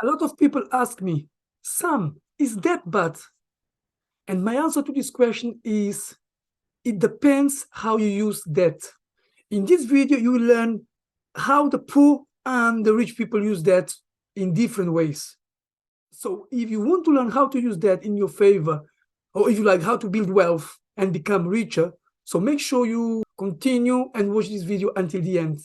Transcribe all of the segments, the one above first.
A lot of people ask me, Sam, is that bad? And my answer to this question is, it depends how you use debt. In this video, you will learn how the poor and the rich people use debt in different ways. So if you want to learn how to use debt in your favor, or if you like how to build wealth and become richer, so make sure you continue and watch this video until the end.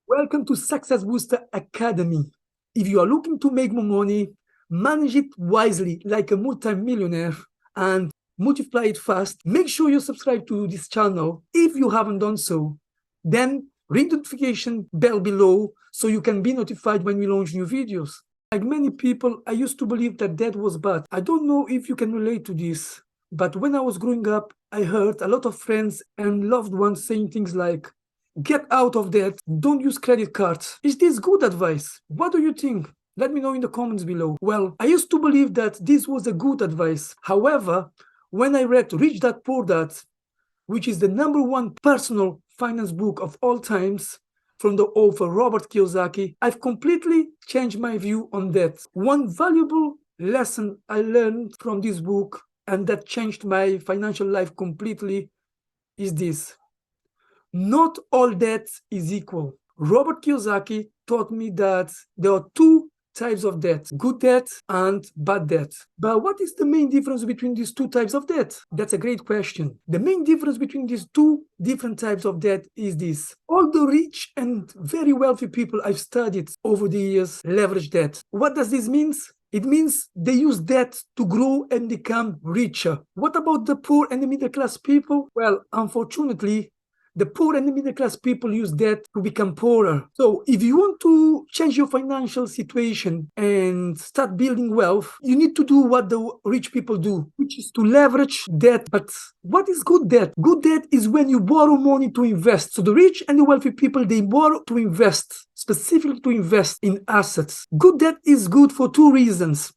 Welcome to Success Booster Academy. If you are looking to make more money, manage it wisely like a multi-millionaire, and multiply it fast, make sure you subscribe to this channel if you haven't done so. Then ring the notification bell below so you can be notified when we launch new videos. Like many people, I used to believe that debt was bad. I don't know if you can relate to this, but when I was growing up, I heard a lot of friends and loved ones saying things like, get out of debt, don't use credit cards. Is this good advice? What do you think? Let me know in the comments below. Well, I used to believe that this was a good advice. However, when I read Rich Dad Poor Dad, which is the #1 personal finance book of all times from the author Robert Kiyosaki, I've completely changed my view on debt. One valuable lesson I learned from this book, and that changed my financial life completely, is this: not all debt is equal. Robert Kiyosaki taught me that there are two types of debt: good debt and bad debt. But what is the main difference between these two types of debt? That's a great question. The main difference between these two different types of debt is this: all the rich and very wealthy people I've studied over the years leverage debt. What does this mean? It means they use debt to grow and become richer. What about the poor and the middle class people? Well, unfortunately, the poor and the middle class people use debt to become poorer. So if you want to change your financial situation and start building wealth, you need to do what the rich people do, which is to leverage debt. But what is good debt? Good debt is when you borrow money to invest. So the rich and the wealthy people, they borrow to invest, specifically to invest in assets. Good debt is good for two reasons.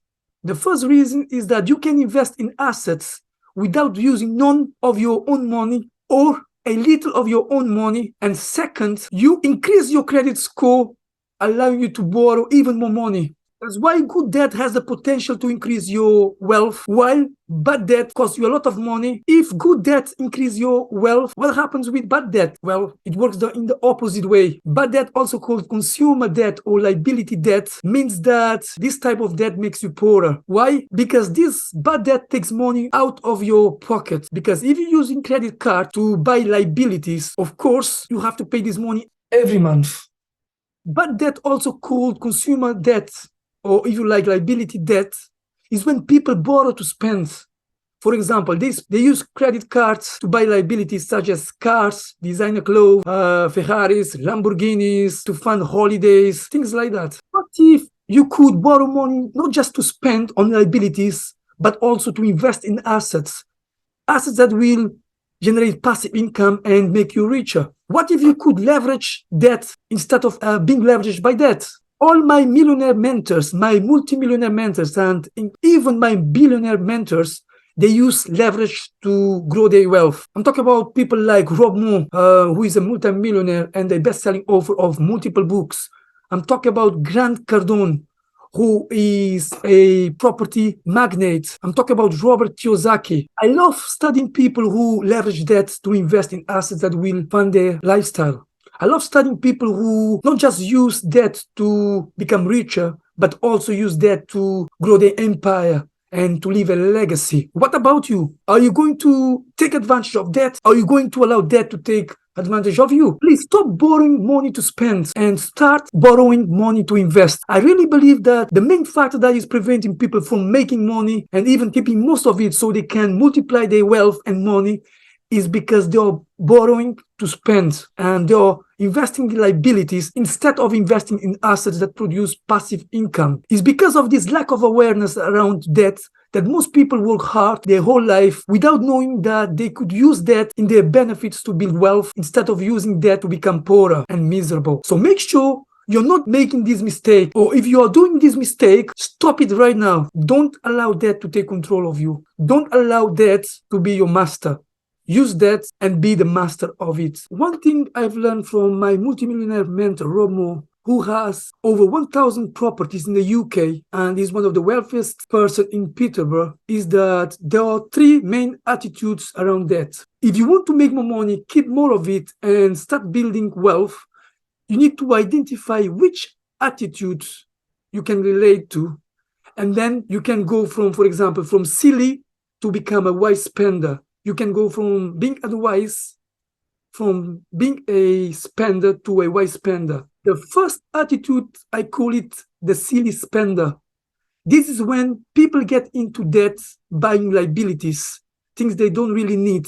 The first reason is that you can invest in assets without using none of your own money or a little of your own money. And second, you increase your credit score, allowing you to borrow even more money. That's why good debt has the potential to increase your wealth, while bad debt costs you a lot of money. If good debt increases your wealth, what happens with bad debt? Well, it works in the opposite way. Bad debt, also called consumer debt or liability debt, means that this type of debt makes you poorer. Why? Because this bad debt takes money out of your pocket. Because if you're using credit card to buy liabilities, of course, you have to pay this money every month. Bad debt, also called consumer debt, or if you like liability debt, is when people borrow to spend. For example, they use credit cards to buy liabilities such as cars, designer clothes, Ferraris, Lamborghinis, to fund holidays, things like that. What if you could borrow money not just to spend on liabilities, but also to invest in assets that will generate passive income and make you richer? What if you could leverage debt instead of being leveraged by debt? All my millionaire mentors, my multimillionaire mentors, and even my billionaire mentors, they use leverage to grow their wealth. I'm talking about people like Rob Moore, who is a multimillionaire and a best-selling author of multiple books. I'm talking about Grant Cardone, who is a property magnate. I'm talking about Robert Kiyosaki. I love studying people who leverage debt to invest in assets that will fund their lifestyle. I love studying people who not just use debt to become richer, but also use debt to grow their empire and to leave a legacy. What about you? Are you going to take advantage of debt? Are you going to allow debt to take advantage of you? Please stop borrowing money to spend and start borrowing money to invest. I really believe that the main factor that is preventing people from making money and even keeping most of it so they can multiply their wealth and money is because they are borrowing to spend and they are investing in liabilities instead of investing in assets that produce passive income. It's because of this lack of awareness around debt that most people work hard their whole life without knowing that they could use debt in their benefits to build wealth instead of using debt to become poorer and miserable. So make sure you're not making this mistake, or if you are doing this mistake, stop it right now. Don't allow debt to take control of you. Don't allow debt to be your master. Use that and be the master of it. One thing I've learned from my multimillionaire mentor, Rob Moore, who has over 1,000 properties in the UK and is one of the wealthiest person in Peterborough, is that there are three main attitudes around debt. If you want to make more money, keep more of it, and start building wealth, you need to identify which attitudes you can relate to. And then you can go from, for example, from silly to become a wise spender. You can go from being unwise, from being a spender to a wise spender. The first attitude, I call it the silly spender. This is when people get into debt buying liabilities, things they don't really need,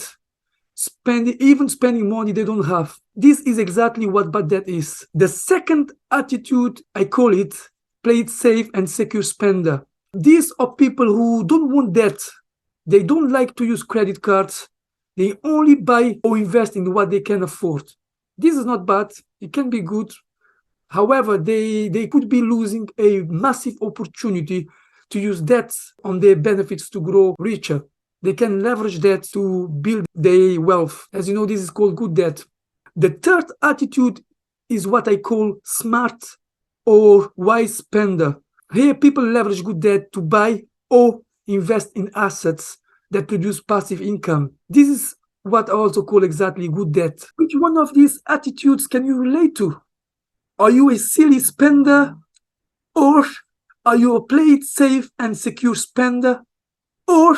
even spending money they don't have. This is exactly what bad debt is. The second attitude, I call it play it safe and secure spender. These are people who don't want debt. They don't like to use credit cards. They only buy or invest in what they can afford. This is not bad. It can be good. However, they could be losing a massive opportunity to use debt on their benefits to grow richer. They can leverage debt to build their wealth. As you know, this is called good debt. The third attitude is what I call smart or wise spender. Here, people leverage good debt to buy or invest in assets that produce passive income. This is what I also call exactly good debt. Which one of these attitudes can you relate to? Are you a silly spender? Or are you a play it safe and secure spender? Or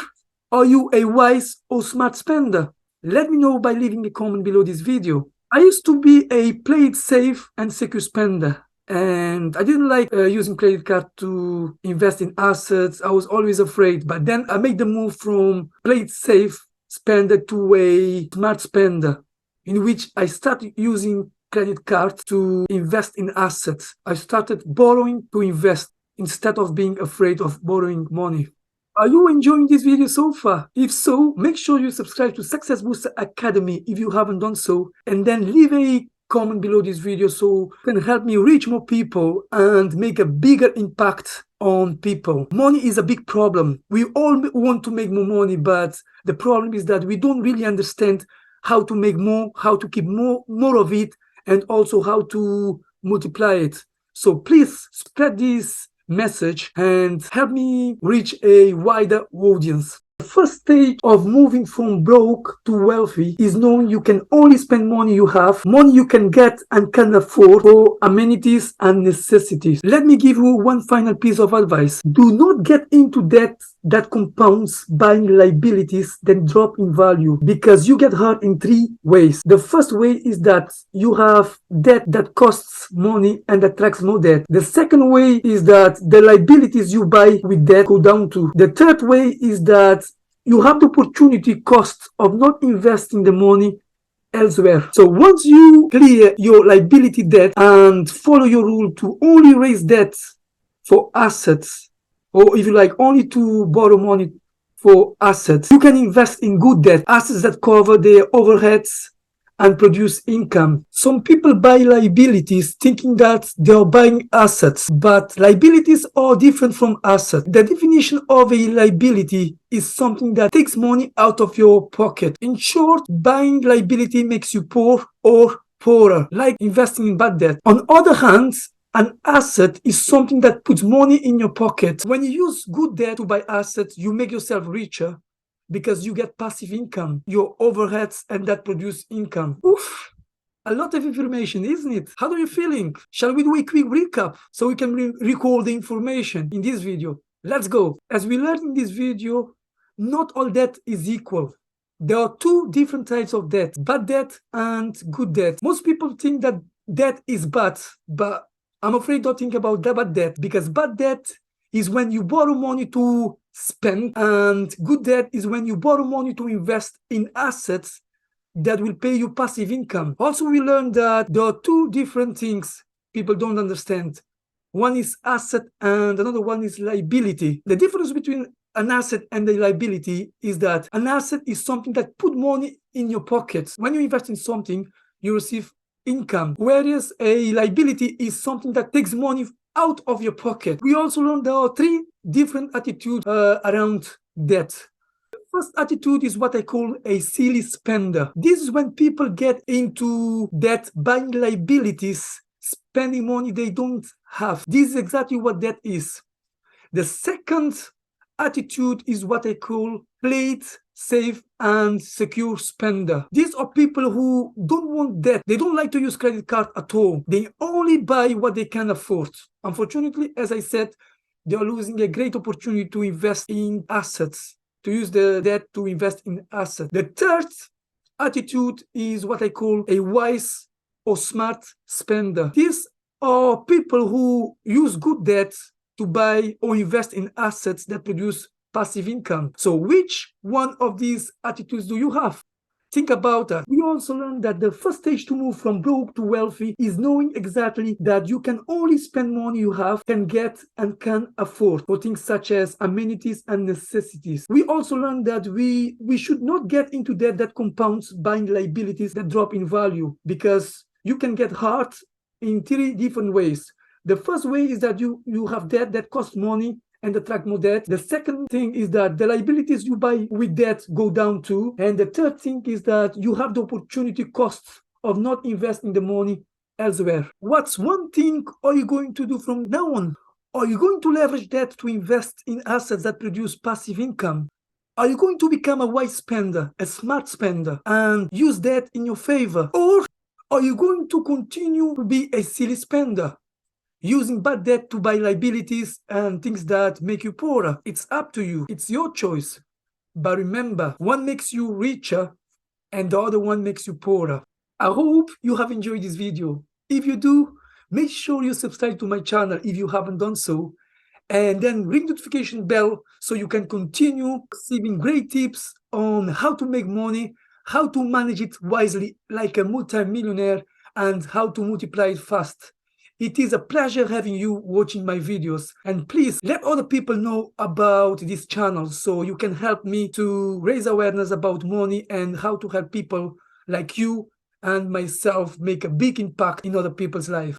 are you a wise or smart spender? Let me know by leaving a comment below this video. I used to be a play it safe and secure spender, and I didn't like using credit card to invest in assets. I was always afraid, but then I made the move from play it safe spender to a smart spender, in which I started using credit cards to invest in assets. I started borrowing to invest instead of being afraid of borrowing money. Are you enjoying this video so far? If so, make sure you subscribe to Success Booster Academy if you haven't done so, and then leave a comment below this video so you can help me reach more people and make a bigger impact on people. Money is a big problem. We all want to make more money, but the problem is that we don't really understand how to make more, how to keep more of it, and also how to multiply it. So please spread this message and help me reach a wider audience. The first stage of moving from broke to wealthy is knowing you can only spend money you have, money you can get and can afford for amenities and necessities. Let me give you one final piece of advice. Do not get into debt that compounds, buying liabilities then drop in value, because you get hurt in three ways. The first way is that you have debt that costs money and attracts more debt. The second way is that the liabilities you buy with debt go down to. The third way is that you have the opportunity cost of not investing the money elsewhere. So once you clear your liability debt and follow your rule to only raise debt for assets, or if you like, only to borrow money for assets, you can invest in good debt, assets that cover their overheads and produce income. Some people buy liabilities thinking that they are buying assets, but liabilities are different from assets. The definition of a liability is something that takes money out of your pocket. In short, buying liability makes you poor or poorer, like investing in bad debt. On the other hand, an asset is something that puts money in your pocket. When you use good debt to buy assets, you make yourself richer, because you get passive income, your overheads, and that produce income. Oof, a lot of information, isn't it? How are you feeling? Shall we do a quick recap so we can recall the information in this video? Let's go. As we learned in this video, not all debt is equal. There are two different types of debt, bad debt and good debt. Most people think that debt is bad, but I'm afraid don't think about that bad debt, because bad debt is when you borrow money to spend, and good debt is when you borrow money to invest in assets that will pay you passive income. Also, we learned that there are two different things people don't understand. One is asset and another one is liability. The difference between an asset and a liability is that an asset is something that put money in your pockets. When you invest in something, you receive income, whereas a liability is something that takes money out of your pocket. We also learned there are three different attitudes around debt. The first attitude is what I call a silly spender. This is when people get into debt buying liabilities spending money they don't have. This is exactly what debt is. The second attitude is what I call play it safe and secure spender. These are people who don't want debt. They don't like to use credit card at all. They only buy what they can afford. Unfortunately, as I said, they are losing a great opportunity to invest in assets, to use the debt to invest in assets. The third attitude is what I call a wise or smart spender. These are people who use good debt to buy or invest in assets that produce passive income. So which one of these attitudes do you have? Think about that. We also learned that the first stage to move from broke to wealthy is knowing exactly that you can only spend money you have, can get, and can afford for things such as amenities and necessities. We also learned that we should not get into debt that compounds, buying liabilities that drop in value, because you can get hurt in three different ways. The first way is that you have debt that costs money and attract more debt. The second thing is that the liabilities you buy with debt go down too. And the third thing is that you have the opportunity costs of not investing the money elsewhere. What's one thing are you going to do from now on? Are you going to leverage debt to invest in assets that produce passive income? Are you going to become a wise spender, a smart spender, and use debt in your favor? Or are you going to continue to be a silly spender, using bad debt to buy liabilities and things that make you poorer? It's up to you. It's your choice. But remember, one makes you richer and the other one makes you poorer. I hope you have enjoyed this video. If you do, make sure you subscribe to my channel if you haven't done so, and then ring the notification bell so you can continue receiving great tips on how to make money, how to manage it wisely like a multi-millionaire, and how to multiply it fast. It is a pleasure having you watching my videos, and please let other people know about this channel so you can help me to raise awareness about money and how to help people like you and myself make a big impact in other people's life.